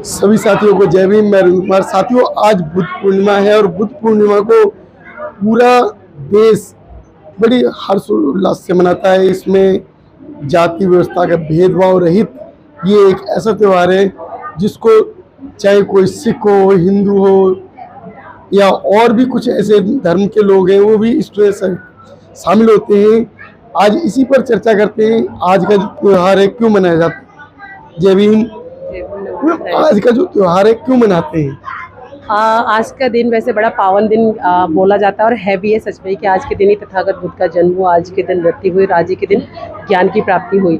सभी साथियों को जय भीम। मैं अरविंद कुमार। साथियों, आज बुद्ध पूर्णिमा है और बुद्ध पूर्णिमा को पूरा देश बड़ी हर्षोल्लास से मनाता है। इसमें जाति व्यवस्था का भेदभाव रहित ये एक ऐसा त्यौहार है जिसको चाहे कोई सिख हो, हिंदू हो या और भी कुछ ऐसे धर्म के लोग हैं, वो भी इसमें शामिल होते हैं। आज इसी पर चर्चा करते हैं, आज का जो त्यौहार है क्यों मनाया जाता है। जय भीम। आज का जो त्योहार है क्यों मनाते हैं? आज का दिन वैसे बड़ा पावन दिन बोला जाता है और है भी है सच में कि आज के दिन ही तथागत बुद्ध का जन्म हुआ, आज के दिन मृत्यु हुई, आज ही के दिन ज्ञान की प्राप्ति हुई।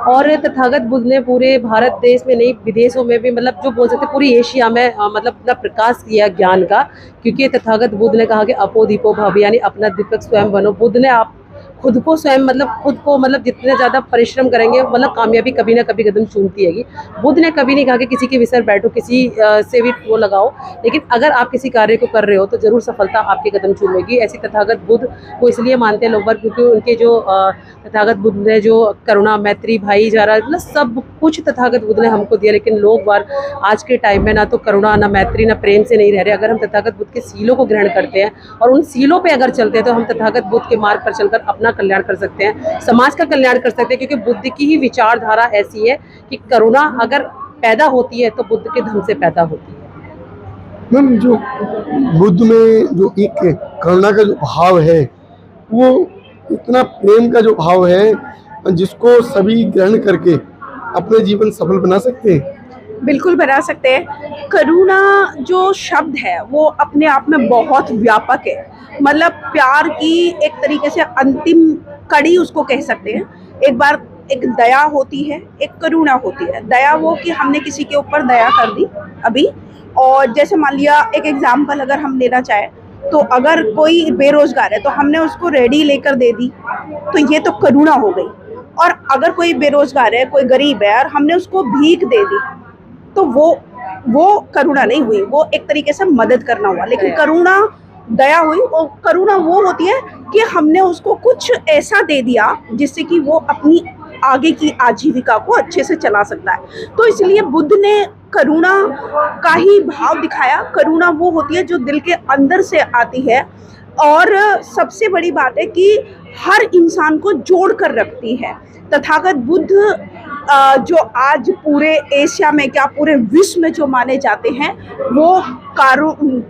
और तथागत बुद्ध ने पूरे भारत देश में नहीं, विदेशों में भी, मतलब जो बोल सकते पूरी एशिया में मतलब अपना प्रकाश किया ज्ञान का। क्योंकि तथागत बुद्ध ने कहा कि अपो दीपो भव, यानी अपना दीपक स्वयं बनो। बुद्ध ने आप खुद को स्वयं मतलब जितने ज़्यादा परिश्रम करेंगे, मतलब कामयाबी कभी ना कभी कदम चूमती है। बुद्ध ने कभी नहीं कहा कि किसी के विसर बैठो, किसी से भी वो लगाओ, लेकिन अगर आप किसी कार्य को कर रहे हो तो ज़रूर सफलता आपके कदम चूमेगी। ऐसी तथागत बुद्ध को इसलिए मानते हैं लोग बार, क्योंकि उनके जो तथागत बुद्ध ने जो करुणा, मैत्री, भाईचारा, मतलब सब कुछ तथागत बुद्ध ने हमको दिया। लेकिन लोग बार आज के टाइम में ना तो करुणा, ना मैत्री, ना प्रेम से नहीं रह रहे। अगर हम तथागत बुद्ध के सीलों को ग्रहण करते हैं और उन सीलों पर अगर चलते हैं तो हम तथागत बुद्ध के मार्ग पर चलकर अपना कल्याण कर सकते हैं, समाज का कल्याण कर सकते हैं। क्योंकि बुद्ध की ही विचारधारा ऐसी है कि करुणा अगर पैदा होती है तो बुद्ध के धर्म से पैदा होती है। मैम, जो बुद्ध में जो एक करुणा का जो भाव है, वो इतना प्रेम का जो भाव है जिसको सभी ग्रहण करके अपने जीवन सफल बना सकते हैं। बिल्कुल बना सकते हैं। करुणा जो शब्द है वो अपने आप में बहुत व्यापक है। मतलब प्यार की एक तरीके से अंतिम कड़ी उसको कह सकते हैं। एक बार एक दया होती है, एक करुणा होती है। दया वो कि हमने किसी के ऊपर दया कर दी अभी, और जैसे मान लिया एक एग्जाम्पल अगर हम लेना चाहें तो अगर कोई बेरोजगार है तो हमने उसको रेडी लेकर दे दी, तो ये तो करुणा हो गई। और अगर कोई बेरोजगार है, कोई गरीब है और हमने उसको भीख दे दी, तो वो करुणा नहीं हुई, वो एक तरीके से मदद करना हुआ। लेकिन करुणा दया हुई। और करुणा वो होती है कि हमने उसको कुछ ऐसा दे दिया जिससे कि वो अपनी आगे की आजीविका को अच्छे से चला सकता है। तो इसलिए बुद्ध ने करुणा का ही भाव दिखाया। करुणा वो होती है जो दिल के अंदर से आती है, और सबसे बड़ी बात है कि हर इंसान को जोड़ कर रखती है। तथागत बुद्ध जो आज पूरे एशिया में क्या पूरे विश्व में जो माने जाते हैं, वो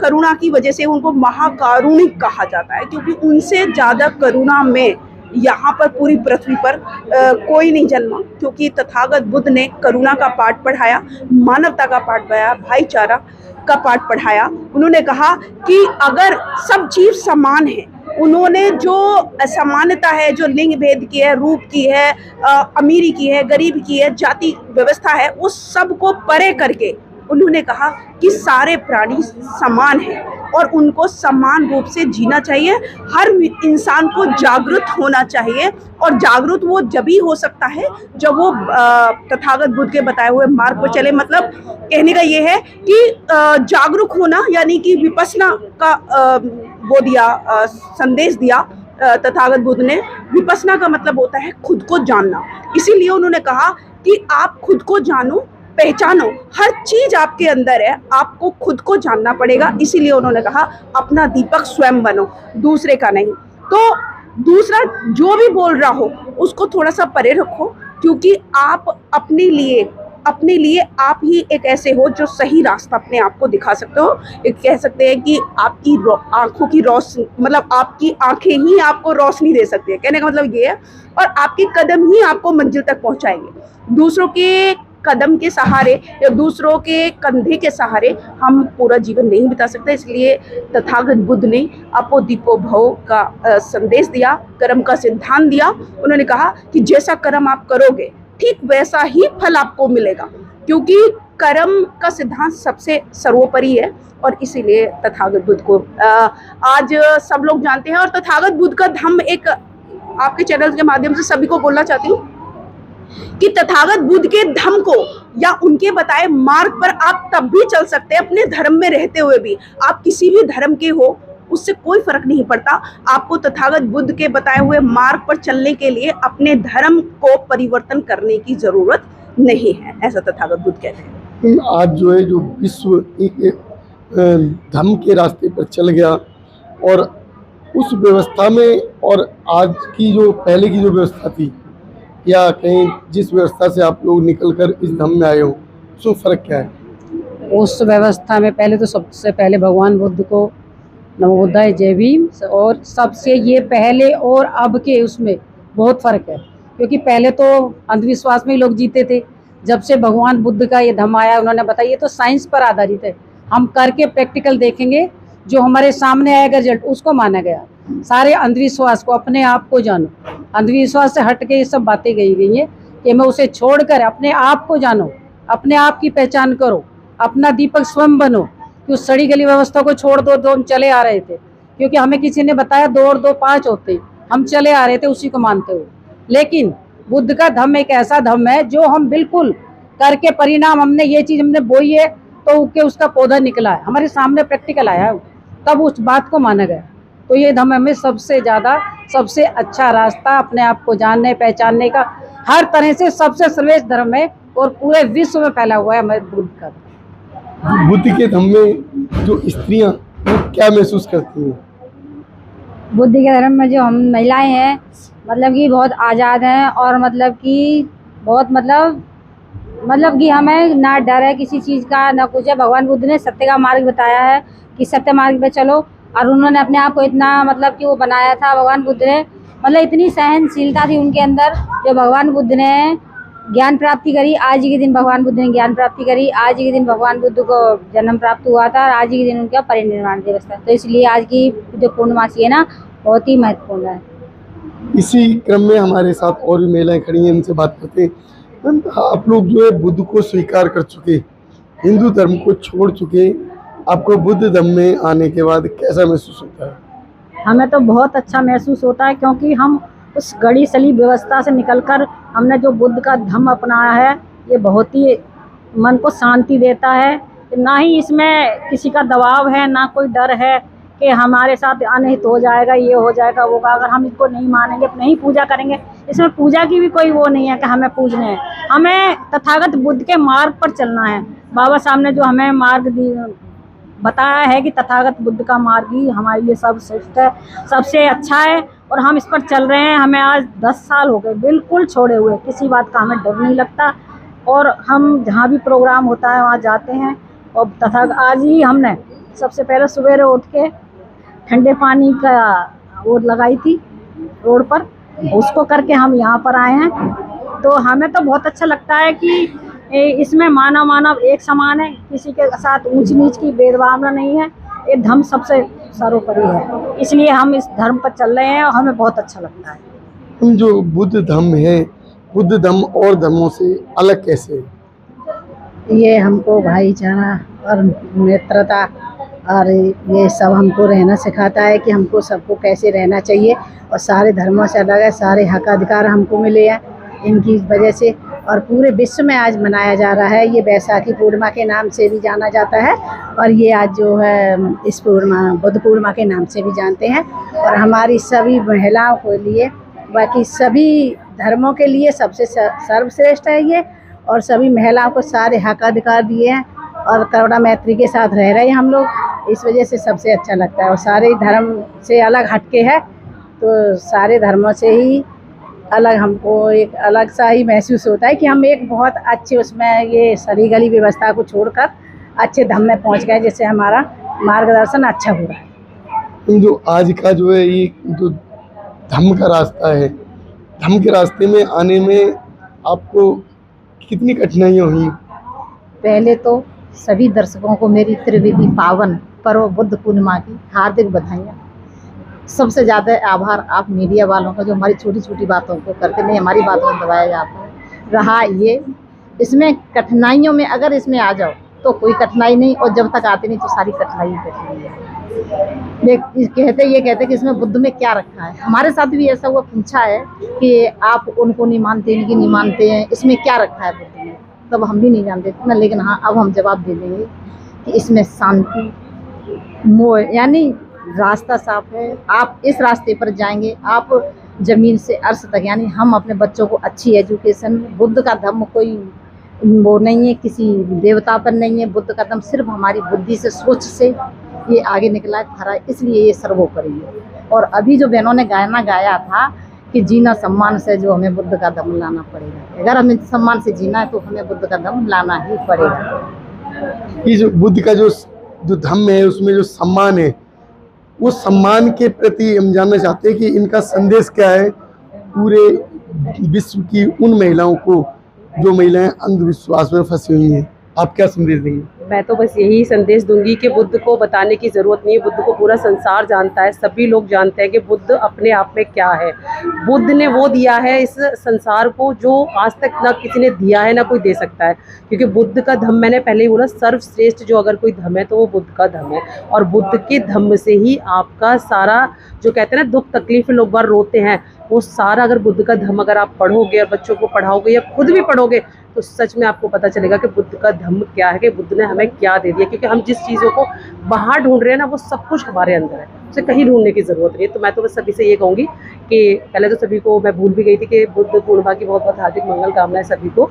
करुणा की वजह से उनको महाकारुणिक कहा जाता है। क्योंकि उनसे ज़्यादा करुणा में यहाँ पर पूरी पृथ्वी पर कोई नहीं जन्मा। क्योंकि तथागत बुद्ध ने करुणा का पाठ पढ़ाया, मानवता का पाठ पढ़ाया, भाईचारा का पाठ पढ़ाया। उन्होंने कहा कि अगर सब जीव समान हैं, उन्होंने जो समानता है, जो लिंग भेद की है, रूप की है, अमीरी की है, गरीब की है, जाति व्यवस्था है, उस सब को परे करके उन्होंने कहा कि सारे प्राणी समान हैं और उनको समान रूप से जीना चाहिए। हर इंसान को जागरूक होना चाहिए, और जागरूक वो जब ही हो सकता है जब वो तथागत बुद्ध के बताए हुए मार्ग पर चले। मतलब कहने का ये है कि जागरूक होना, यानी कि विपश्यना का वो दिया, संदेश दिया तथागत बुद्ध ने। विपश्यना का मतलब होता है खुद को जानना। इसीलिए उन्होंने कहा कि आप खुद को जानो, पहचानो। हर चीज आपके अंदर है, आपको खुद को जानना पड़ेगा। इसीलिए उन्होंने कहा अपना दीपक स्वयं बनो, दूसरे का नहीं। तो दूसरा जो भी बोल रहा हो उसको थोड़ा सा परे रखो, क्योंकि आप अपने लिए आप ही एक ऐसे हो जो सही रास्ता अपने आप को दिखा सकते हो। एक कह सकते हैं कि आपकी आंखों की रोशनी, मतलब आपकी आंखें ही आपको रोशनी दे सकती है। कहने का मतलब ये है। और आपके कदम ही आपको मंजिल तक पहुंचाएंगे। दूसरों के कदम के सहारे या दूसरों के कंधे के सहारे हम पूरा जीवन नहीं बिता सकते। इसलिए तथागत बुद्ध ने अपो दीपो भव का संदेश दिया, कर्म का सिद्धांत दिया। उन्होंने कहा कि जैसा कर्म आप करोगे ठीक वैसा ही फल आपको मिलेगा, क्योंकि कर्म का सिद्धांत सबसे सर्वोपरि है। और इसीलिए तथागत बुद्ध को आज सब लोग जानते हैं। और तथागत बुद्ध का धम्म, एक आपके चैनल के माध्यम से सभी को बोलना चाहती हूँ कि तथागत बुद्ध के धम्म को या उनके बताए मार्ग पर आप तब भी चल सकते हैं अपने धर्म में रहते हुए भी। आप किसी भी धर्म के हो, उससे कोई फर्क नहीं पड़ता। आपको तथागत बुद्ध के बताए हुए मार्ग पर चलने के लिए अपने धर्म को परिवर्तन करने की जरूरत नहीं है, ऐसा तथागत बुद्ध कहते हैं। आज जो है जो विश्व एक धर्म के रास्ते पर चल गया, और उस व्यवस्था में और आज की जो पहले की जो व्यवस्था थी, या कहीं जिस व्यवस्था से आप लोग निकल कर इस धर्म में आए हो, उसमें फ़र्क क्या है? उस व्यवस्था में पहले तो सबसे पहले भगवान बुद्ध को नमो बुद्धाय जय भीम, और सबसे ये पहले और अब के उसमें बहुत फ़र्क है, क्योंकि पहले तो अंधविश्वास में ही लोग जीते थे। जब से भगवान बुद्ध का ये धम्म आया, उन्होंने बताया ये तो साइंस पर आधारित है, हम करके प्रैक्टिकल देखेंगे, जो हमारे सामने आएगा रिजल्ट उसको माना गया। सारे अंधविश्वास को, अपने आप को जानो, अंधविश्वास से हट के ये सब बातें गई गई हैं कि मैं उसे छोड़कर अपने आप को जानो, अपने आप की पहचान करो, अपना दीपक स्वयं बनो। कि उस सड़ी गली व्यवस्था को छोड़ दो, तो हम चले आ रहे थे, क्योंकि हमें किसी ने बताया 2 और 2 5 होते, हम चले आ रहे थे उसी को मानते हुए। लेकिन बुद्ध का धम्म एक ऐसा धम्म है जो हम बिल्कुल करके परिणाम, हमने ये चीज़ हमने बोई है तो के उसका पौधा निकला है, हमारे सामने प्रैक्टिकल आया है, तब उस बात को माना गया। तो ये धम्म हमें सबसे ज़्यादा, सबसे अच्छा रास्ता अपने आप को जानने पहचानने का, हर तरह से सबसे श्रेष्ठ धर्म है, और पूरे विश्व में फैला हुआ है हमारे बुद्ध का। बुद्ध के धम्म में जो स्त्रियां, वो क्या महसूस करती हैं? बुद्ध के धर्म में जो हम महिलाएं हैं, मतलब कि बहुत आज़ाद हैं, और मतलब कि बहुत मतलब कि हमें ना डर है किसी चीज़ का, ना कुछ है। भगवान बुद्ध ने सत्य का मार्ग बताया है कि सत्य मार्ग पे चलो, और उन्होंने अपने आप को इतना मतलब कि वो बनाया था भगवान बुद्ध ने, मतलब इतनी सहनशीलता थी उनके अंदर। जो भगवान बुद्ध ने ज्ञान प्राप्ति करी, आज ही के दिन भगवान बुद्ध ने ज्ञान प्राप्ति करी, आज ही के दिन भगवान बुद्ध को जन्म प्राप्त हुआ था, और आज ही के दिन उनका परिनिर्वाण दिवस था। तो इसलिए आज की जो पूर्णमासी है ना, बहुत ही महत्वपूर्ण है। इसी क्रम में हमारे साथ और भी महिलाएं खड़ी हैं, इनसे बात करते हैं। मैम, आप लोग जो है बुद्ध को स्वीकार कर चुके, हिंदू धर्म को छोड़ चुके, आपको बुद्ध धर्म में आने के बाद कैसा महसूस होता है? हमें तो बहुत अच्छा महसूस होता है, क्योंकि हम उस गड़ी सली व्यवस्था से निकलकर हमने जो बुद्ध का धम्म अपनाया है, ये बहुत ही मन को शांति देता है। ना ही इसमें किसी का दबाव है, ना कोई डर है कि हमारे साथ अनहित हो जाएगा, ये हो जाएगा, वो होगा। अगर हम इसको नहीं मानेंगे, नहीं पूजा करेंगे, इसमें पूजा की भी कोई वो नहीं है कि हमें पूजने हैं। हमें तथागत बुद्ध के मार्ग पर चलना है। बाबा साहब ने जो हमें मार्ग बताया है कि तथागत बुद्ध का मार्ग ही हमारे लिए सर्वश्रेष्ठ है, सबसे अच्छा है, और हम इस पर चल रहे हैं। हमें आज 10 साल हो गए बिल्कुल छोड़े हुए, किसी बात का हमें डर नहीं लगता, और हम जहाँ भी प्रोग्राम होता है वहाँ जाते हैं। और तथा आज ही हमने सबसे पहले सवेरे उठ के ठंडे पानी का वो लगाई थी रोड पर, उसको करके हम यहाँ पर आए हैं। तो हमें तो बहुत अच्छा लगता है कि इसमें मानव एक समान है, किसी के साथ ऊंच नीच की भेदभाव नहीं है। ये धर्म सबसे सर्वोपरि है, इसलिए हम इस धर्म पर चल रहे हैं और हमें बहुत अच्छा लगता है। हम जो बुद्ध धम्म है, बुद्ध धम्म और धर्मों से अलग कैसे है? ये हमको भाईचारा और मित्रता और ये सब हमको रहना सिखाता है कि हमको सबको कैसे रहना चाहिए, और सारे धर्मों से अलग है, सारे हक अधिकार हमको मिले हैं इनकी वजह से। और पूरे विश्व में आज मनाया जा रहा है, ये बैसाखी पूर्णिमा के नाम से भी जाना जाता है, और ये आज जो है इस पूर्णिमा बुद्ध पूर्णिमा के नाम से भी जानते हैं। और हमारी सभी महिलाओं के लिए, बाकी सभी धर्मों के लिए सबसे सर्वश्रेष्ठ है ये, और सभी महिलाओं को सारे हक अधिकार दिए हैं, और करुणा मैत्री के साथ रह रहे हैं हम लोग, इस वजह से सबसे अच्छा लगता है। और सारे धर्म से अलग हटके है, तो सारे धर्मों से ही अलग हमको एक अलग सा ही महसूस होता है कि हम एक बहुत अच्छे उसमें ये सड़ी गली व्यवस्था को छोड़कर अच्छे धर्म में पहुंच गए, जिससे हमारा मार्गदर्शन अच्छा हो रहा है। जो आज का जो है ये जो धम्म का रास्ता है, धम्म के रास्ते में आने में आपको कितनी कठिनाइयाँ हुई? पहले तो सभी दर्शकों को मेरी त्रिवेदी पावन पर्व बुद्ध पूर्णिमा की हार्दिक बधाइयाँ। सबसे ज़्यादा आभार आप मीडिया वालों का, जो हमारी छोटी छोटी बातों को करके नहीं हमारी बातों को दबाया जाता है। रहा ये इसमें कठिनाइयों में, अगर इसमें आ जाओ तो कोई कठिनाई नहीं, और जब तक आते नहीं तो सारी कठिनाई है। ये कहते कि इसमें बुद्ध में क्या रखा है। हमारे साथ भी ऐसा हुआ, पूछा है कि आप उनको नहीं मानते, इनकी नहीं मानते हैं, इसमें क्या रखा है बुद्ध में, तब हम भी नहीं जानते ना। लेकिन हाँ, अब हम जवाब दे देंगे कि इसमें शांति, मोह, यानी रास्ता साफ है। आप इस रास्ते पर जाएंगे, आप जमीन से अर्श तक, यानी हम अपने बच्चों को अच्छी एजुकेशन, बुद्ध का धर्म कोई वो नहीं है, किसी देवता पर नहीं है। बुद्ध का दम सिर्फ हमारी बुद्धि से, सोच से ये आगे निकला है खरा, इसलिए ये सर्वोपरि है। और अभी जो बहनों ने गाना गाया था कि जीना सम्मान से, जो हमें बुद्ध का दम लाना पड़ेगा। अगर हमें सम्मान से जीना है तो हमें बुद्ध का दम लाना ही पड़ेगा। ये जो बुद्ध का जो धम्म है, उसमें जो सम्मान है, वो सम्मान के प्रति हम जानना चाहते हैं कि इनका संदेश क्या है पूरे विश्व की उन महिलाओं को जो महिलाएं अंधविश्वास में फंसी हुई हैं। आप क्या संदेश देंगे? मैं तो बस यही संदेश दूंगी कि बुद्ध को बताने की ज़रूरत नहीं है। बुद्ध को पूरा संसार जानता है, सभी लोग जानते हैं कि बुद्ध अपने आप में क्या है। बुद्ध ने वो दिया है इस संसार को जो आज तक ना किसी ने दिया है, ना कोई दे सकता है। क्योंकि बुद्ध का धम्म, मैंने पहले ही बोला, सर्वश्रेष्ठ जो अगर कोई धम्म है तो वो बुद्ध का धम्म है। और बुद्ध के धम्म से ही आपका सारा, जो कहते हैं ना दुख तकलीफ लोग बार रोते हैं, वो सारा अगर बुद्ध का धम्म अगर आप पढ़ोगे और बच्चों को पढ़ाओगे या खुद भी पढ़ोगे तो सच में आपको पता चलेगा कि बुद्ध का धम्म क्या है, कि बुद्ध ने हमें क्या दे दिया। क्योंकि हम जिस चीज़ों को बाहर ढूंढ रहे हैं ना, वो सब कुछ हमारे अंदर है, उसे कहीं ढूंढने की ज़रूरत नहीं है। तो मैं तो बस सभी से ये कहूँगी कि पहले तो सभी को, मैं भूल भी गई थी कि बुद्ध पूर्णिमा की बहुत बहुत हार्दिक मंगल कामनाएं सभी को।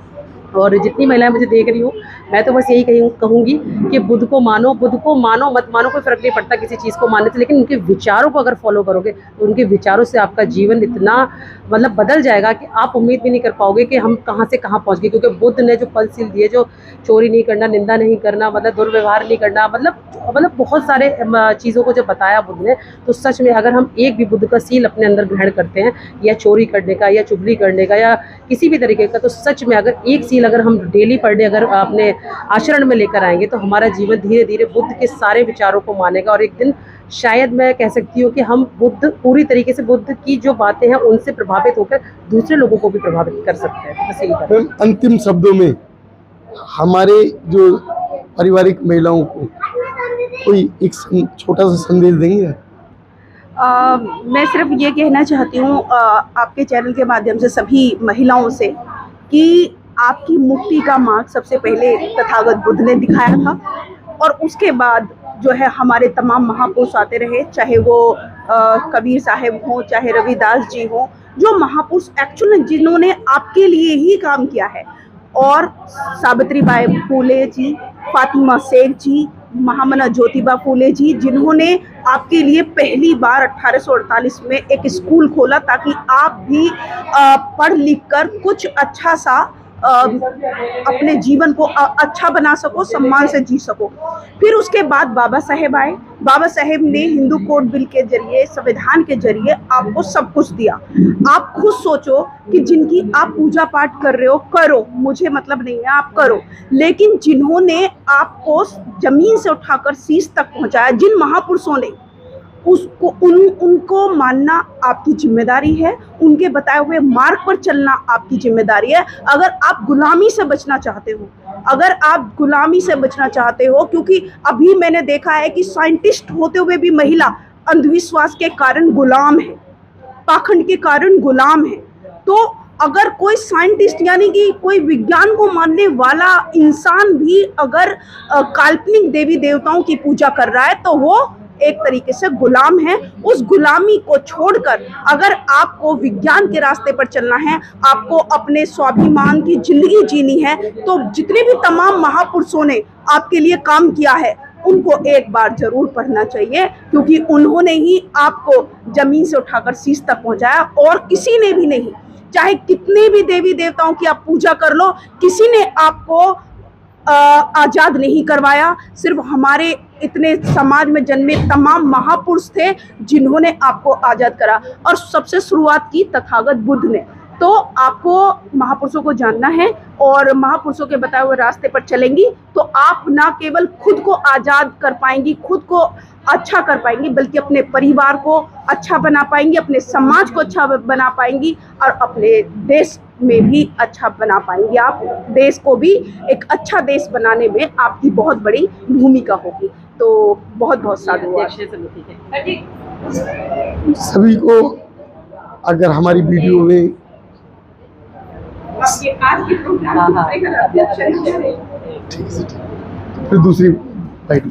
और जितनी महिलाएं मुझे देख रही हो, मैं तो बस यही कहूँगी कि बुद्ध को मानो मत मानो, कोई फ़र्क नहीं पड़ता किसी चीज़ को मानने से, लेकिन उनके विचारों को अगर फॉलो करोगे तो उनके विचारों से आपका जीवन इतना मतलब बदल जाएगा कि आप उम्मीद भी नहीं कर पाओगे कि हम कहाँ से कहाँ पहुँच गए। क्योंकि बुद्ध ने जो पंचशील दिए, जो चोरी नहीं करना, निंदा नहीं करना, मतलब दुर्व्यवहार नहीं करना, मतलब बहुत सारे चीज़ों को जब बताया बुद्ध ने, तो सच में अगर हम एक भी बुद्ध का सील अपने अंदर ग्रहण करते हैं, या चोरी करने का, या चुगली करने का, या किसी भी तरीके का, तो सच में अगर एक सील अगर हम डेली पर डे अगर अपने आचरण में लेकर आएंगे तो हमारा जीवन धीरे धीरे बुद्ध के सारे विचारों को मानेगा। और एक दिन शायद मैं कह सकती हूँ कि हम बुद्ध पूरी तरीके से, बुद्ध की जो बातें हैं उनसे प्रभावित होकर दूसरे लोगों को भी प्रभावित कर सकते हैं। बस यही मैम, अंतिम शब्दों में हमारे जो पारिवारिक महिलाओं को कोई एक छोटा सा संदेश देंगे? मैं सिर्फ ये कहना चाहती हूँ आपके चैनल के माध्यम से सभी महिलाओं से कि आपकी मुक्ति का मार्ग सबसे पहले तथागत बुद्ध ने दिखाया था, और उसके बाद जो है हमारे तमाम महापुरुष आते रहे, चाहे वो कबीर साहब हों, चाहे रविदास जी हों, जो महापुरुष एक्चुअली जिन्होंने आपके लिए ही काम किया है। और सावित्री बाई फूले जी, फातिमा शेख जी, महामना ज्योतिबा फूले जी, जिन्होंने आपके लिए पहली बार 1848 में एक स्कूल खोला ताकि आप भी पढ़ लिख कर कुछ अच्छा सा अपने जीवन को अच्छा बना सको, सम्मान से जी सको। फिर उसके बाद बाबा साहेब आए। बाबा साहेब ने हिंदू कोड बिल के जरिए, संविधान के जरिए आपको सब कुछ दिया। आप खुद सोचो कि जिनकी आप पूजा पाठ कर रहे हो, करो, मुझे मतलब नहीं है, आप करो, लेकिन जिन्होंने आपको जमीन से उठाकर शीश तक पहुंचाया, जिन महापुरुषों ने उसको उनको मानना आपकी जिम्मेदारी है, उनके बताए हुए मार्ग पर चलना आपकी जिम्मेदारी है। अगर आप गुलामी से बचना चाहते हो, क्योंकि अभी मैंने देखा है कि साइंटिस्ट होते हुए भी महिला अंधविश्वास के कारण गुलाम है, पाखंड के कारण गुलाम है। तो अगर कोई साइंटिस्ट यानी कि कोई विज्ञान को मानने वाला इंसान भी अगर काल्पनिक देवी देवताओं की पूजा कर रहा है तो वो एक तरीके से गुलाम है। उस गुलामी को छोड़कर अगर आपको विज्ञान के रास्ते पर चलना है, आपको अपने स्वाभिमान की जिंदगी जीनी है, तो जितने भी तमाम महापुरुषों ने आपके लिए काम किया है उनको एक बार जरूर पढ़ना चाहिए, क्योंकि उन्होंने ही आपको जमीन से उठाकर शीश तक पहुंचाया, और किसी ने भी नहीं। चाहे कितने भी देवी देवताओं की आप पूजा कर लो, किसी ने आपको आजाद नहीं करवाया। सिर्फ हमारे इतने समाज में जन्मे तमाम महापुरुष थे जिन्होंने आपको आजाद करा, और सबसे शुरुआत की तथागत बुद्ध ने। तो आपको महापुरुषों को जानना है, और महापुरुषों के बताए हुए रास्ते पर चलेंगी तो आप ना केवल खुद को आज़ाद कर पाएंगी, खुद को अच्छा कर पाएंगी, बल्कि अपने परिवार को अच्छा बना पाएंगी, अपने समाज को अच्छा बना पाएंगी, और अपने देश में भी अच्छा बना पाएंगी। आप देश को भी एक अच्छा देश बनाने में आपकी बहुत बड़ी भूमिका होगी। तो बहुत बहुत साधुवाद सभी को। अगर हमारी वीडियो में ठीक है, फिर दूसरी बाइट